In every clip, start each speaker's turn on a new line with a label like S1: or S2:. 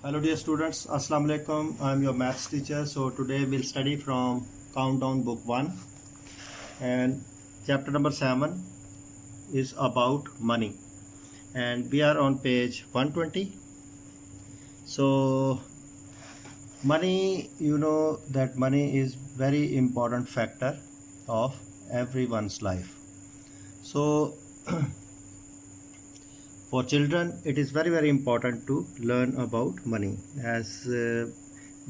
S1: Hello dear students, Assalamu alaikum. I am your maths teacher. So today we'll study from Countdown book 1 and chapter number 7 is about money and we are on page 120. So money, you know that money is very important factor of everyone's life. So for children it is very important to learn about money as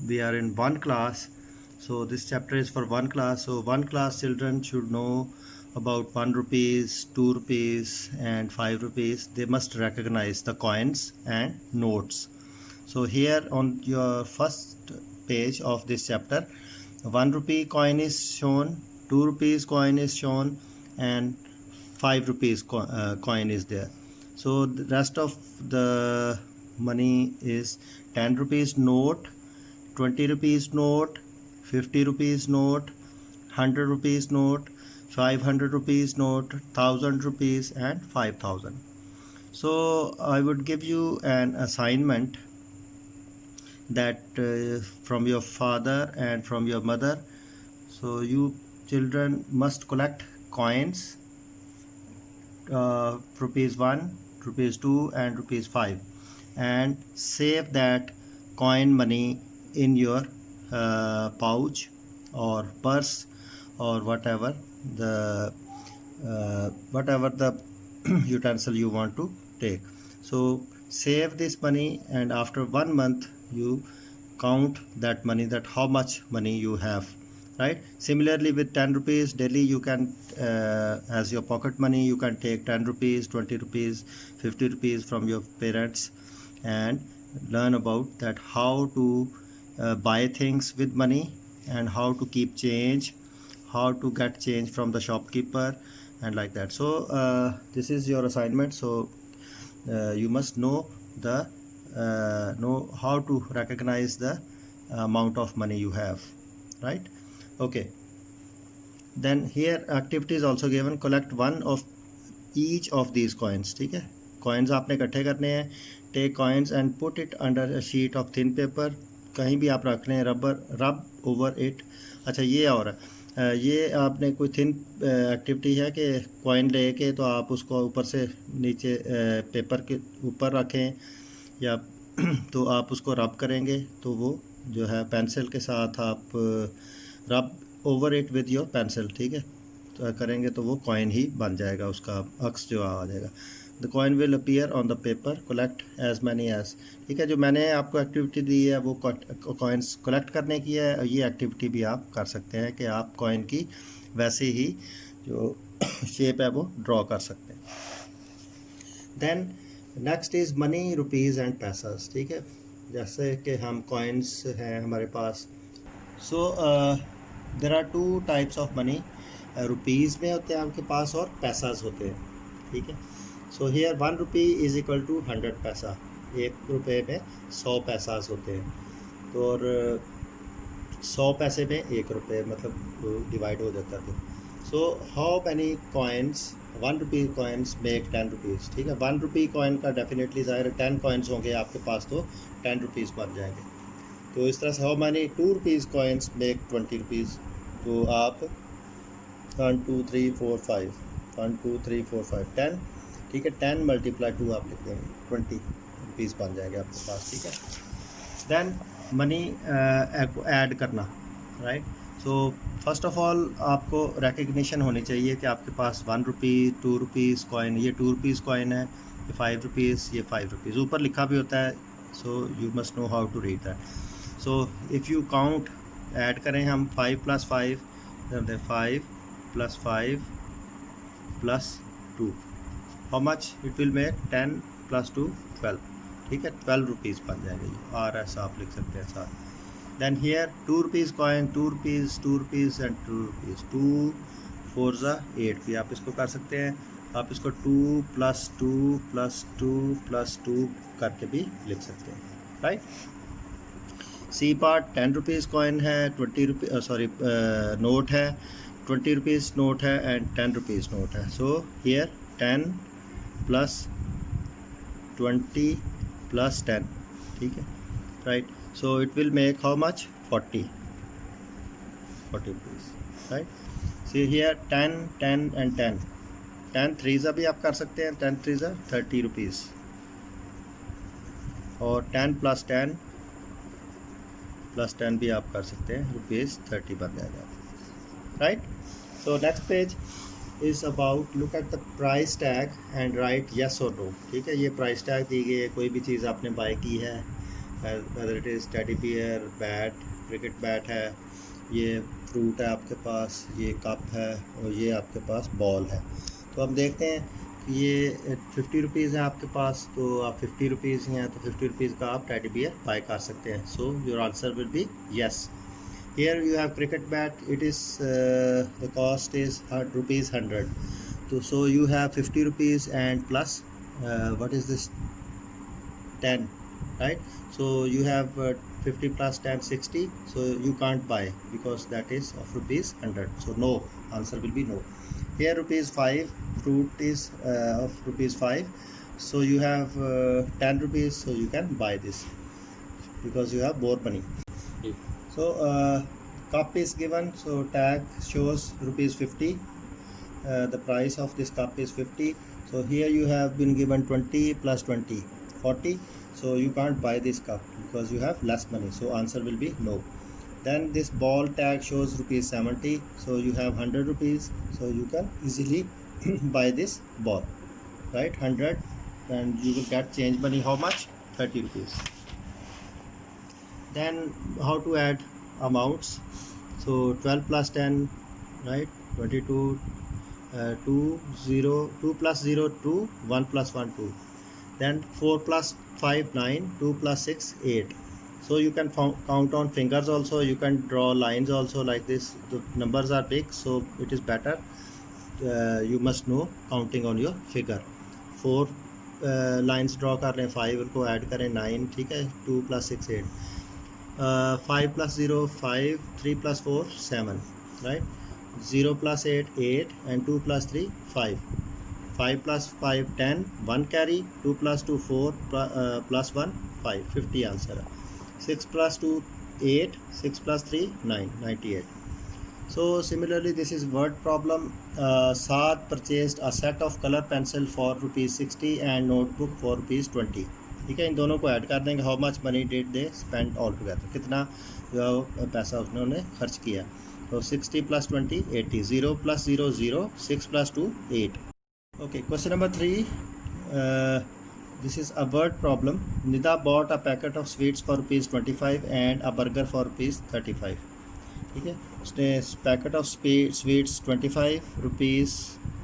S1: we are in one class. So this chapter is for one class. So one class children should know about 1 rupees, 2 rupees and 5 rupees. They must recognize the coins and notes. So here on your first page of this chapter, 1 rupee coin is shown, 2 rupees coin is shown and 5 rupees coin is there. So the rest of the money is 10 rupees note, 20 rupees note, 50 rupees note, 100 rupees note, 500 rupees note, 1000 rupees and 5000. So I would give you an assignment that from your father and from your mother. So you children must collect coins, rupees 1, rupees 2 and rupees 5 and save that coin money in your pouch or purse or whatever the utensil you want to take. So save this money and after 1 month you count that money, that how much money you have, right? Similarly with 10 rupees daily you can as your pocket money you can take 10 rupees, 20 rupees, 50 rupees from your parents and learn about that how to buy things with money and how to keep change, how to get change from the shopkeeper and like that. So this is your assignment. So you must know how to recognize the amount of money you have, right? Okay, then here activity is also given. Collect one of each of these coins. ठीक है, coins आपने इकट्ठे करने हैं. Take coins and put it under a sheet of thin paper. कहीं भी आप रख लें, rub over it. अच्छा ये और ये आपने कोई थिन एक्टिविटी है कि कॉइन लेके तो आप उसको ऊपर से नीचे पेपर के ऊपर रखें या तो आप उसको रब करेंगे तो वो जो है पेंसिल के साथ आप रब over it with your pencil, ठीक है, तो करेंगे तो वो कॉइन ही बन जाएगा, उसका अक्स जो आ जाएगा. The coin will appear on the paper. Collect as many as, ठीक है. जो मैंने आपको एक्टिविटी दी है वो कॉइन्स कलेक्ट करने की है. ये एक्टिविटी भी आप कर सकते हैं कि आप कॉइन की वैसे ही जो शेप है वो ड्रॉ कर सकते हैं. Then next is money, rupees and paisas, ठीक है. जैसे कि हम कॉइन्स हैं हमारे पास. So there are 2 types of money. Rupees में होते हैं आपके पास और पैसास होते हैं, ठीक है. So here 1 rupee is equal to 100 paisa. 1 रुपये में 100 पैसास होते हैं. तो और 100 पैसे में 1 रुपये मतलब डिवाइड हो जाता है. So how many coins, 1 rupee coins make 10 rupees, ठीक है. 1 रुपी कॉइन का डेफिनेटली ज़ाहिर 10 कॉइन्स होंगे आपके पास तो 10 रुपीज़ बन जाएंगे. तो इस तरह से how many 2 rupees coins make 20 rupees. तो आप 1 2 3 4 5 1 2 3 4 5 10, ठीक है. 10 मल्टीप्लाई 2 आप लिख देंगे, 20 रुपीज़ बन जाएंगे आपके पास, ठीक है. देन मनी ऐड करना, right. So first of all आपको रिकग्निशन होनी चाहिए कि आपके पास 1 रुपी, 2 रुपीज़ कॉइन, ये 2 रुपीज़ कॉइन है, ये 5 रुपीज़, ये 5 रुपीज़ ऊपर लिखा भी होता है. So you must know how to read that. So if you count, add करें हम 5 + 5, 5 + 5 + 2, how much it will make 10 + 2 12, ठीक है. 12 रुपीज़ बन जाएंगे. और ऐसा आप लिख सकते हैं साथ. Then here 2 rupees coin, 2 rupees, 2 rupees and 2 rupees. 2 4 = 8 भी आप इसको कर सकते हैं. आप इसको 2 + 2 + 2 + 2 करके भी लिख सकते हैं, right. C part 10 rupees coin है, 20 रुपीज़ नोट है, 20 रुपीज़ नोट है एंड 10 रुपीज़ नोट है. सो हियर 10 + 20 + 10, ठीक है. right? So it will make how much? 40 rupees, right? See here 10 10 and 10 10 3 भी आप कर सकते हैं, 10 3 30 रुपीज़, और 10 प्लस 10 भी आप कर सकते हैं, ₹30 बन जाएगा, right? So next page is about look at the price tag and right yes और नो। ठीक है, ये प्राइस टैग दी गई है, कोई भी चीज़ आपने बाय की है, whether it is teddy bear, bat, cricket bat है, ये फ्रूट है आपके पास, ये कप है, और ये आपके पास बॉल है। तो अब देखते हैं कि ये 50 रुपीज़ है आपके पास, तो आप 50 रुपीज़ हैं तो 50 रुपीज़ का आप टेडी बियर बाय कर सकते हैं। So your answer will be yes. Here you have cricket bat. It is the cost is ₹100. So you have 50 rupees and plus what is this? 10, right? So you have 50 plus 10 60. So you can't buy because that is of ₹100. So no, answer will be no. Here ₹5. Fruit is of ₹5. So you have 10 rupees. So you can buy this because you have more money. So cup is given, so tag shows ₹50. The price of this cup is 50. So here you have been given 20 plus 20 40. So you can't buy this cup because you have less money. So answer will be no. Then this ball tag shows ₹70. So you have 100 rupees. So you can easily buy this ball, right? 100, and you will get change money. How much? 30 rupees. Then how to add amounts? So 12 plus 10, right? 22, 2 0, 2 plus 0 2, 1 plus 1 2. Then 4 plus 5 9, 2 plus 6 8. So you can count on fingers also, you can draw lines also like this. The numbers are big, so it is better you must know counting on your figure. 4 lines draw कर लें, 5 उनको add करें 9, ठीक है, 2 plus 6 8. 5 plus 0 5, 3 plus 4 7, right? 0 plus 8 8, and 2 plus 3 5. 5 plus 5 10, 1 carry, 2 plus 2 4, plus 1 5, 50 answer है. 6 plus 2 8, 6 plus 3 9, 98. So similarly this is word problem. Saad purchased a set of color pencil for ₹60 and notebook for ₹20. ठीक है, इन दोनों को add कर देंगे. How much money did they spend all together, कितना जो पैसा उन्होंने खर्च किया. तो 60 plus 20 80. 0 plus 0 0, 6 plus 2 8. Okay, question number 3. This is a word problem. Nida bought a packet of sweets for ₹25 and a burger for ₹35. ठीक है, उसने packet of sweets 25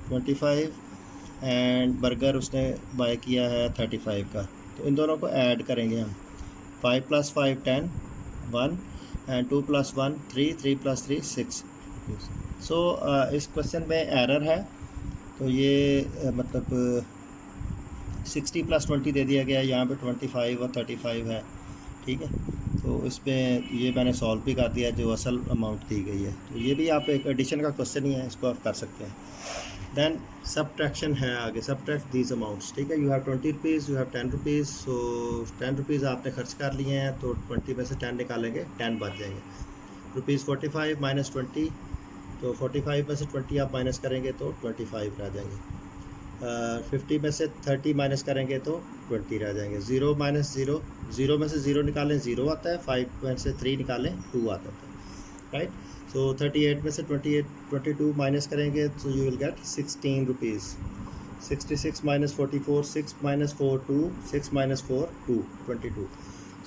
S1: ₹25 and burger उसने बाय किया है 35 का. तो इन दोनों को ऐड करेंगे हम. 5 plus 5 10, 1, एंड 2 plus 1 3, 3 plus 3 6. सो इस क्वेश्चन में एरर है, तो ये मतलब 60 plus 20 दे दिया गया है, यहाँ पे 25 और 35 है. ठीक है, तो इसमें ये मैंने सॉल्व भी कर दिया जो असल अमाउंट दी गई है. तो ये भी आप एक एडिशन का क्वेश्चन ही है, इसको आप कर सकते हैं. देन सब्ट्रैक्शन है आगे. Subtract these amounts. ठीक है, you have 20 rupees, you have 10 rupees. So 10 rupees आपने खर्च कर लिए हैं, तो 20 में से 10 निकालेंगे, 10 बच जाएंगे. ₹45 माइनस 20, तो 45 में से 20 आप माइनस करेंगे तो 25 रह जाएंगे. 50 में से 30 माइनस करेंगे तो 20 रह जाएंगे. 0 माइनस 0, 0 में से 0 निकालें 0 आता है, 5 में से 3 निकालें 2 आता है, राइट. सो 38 में से 22 माइनस करेंगे तो you will get 16 rupees. 66 minus 44, 6 minus 4 2, 6 minus 4 2, 22.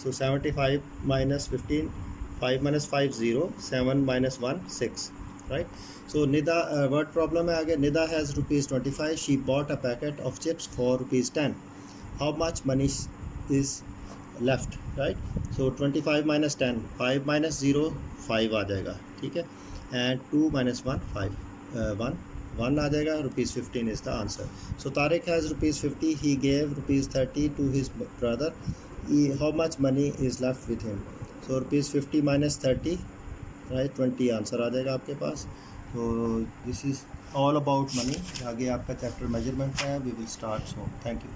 S1: So 75 minus 15, 5 minus 5 0, 7 minus 1 6, right? So Nida, word problem है आगे. Nida has ₹25. She bought a packet of chips for ₹10. How much money is left, right? So 25 minus 10, 5 minus 0 5 आ जाएगा. ठीक है, and 2 minus 1 5, 1 आ जाएगा. ₹15 is the answer. So Tariq has ₹50. He gave ₹30 to his brother. How much money is left with him? So ₹50 minus 30, right, 20 answer आ जाएगा आपके पास. तो this is all about money. आगे आपका चैप्टर मेजरमेंट है. We will start so. Thank you.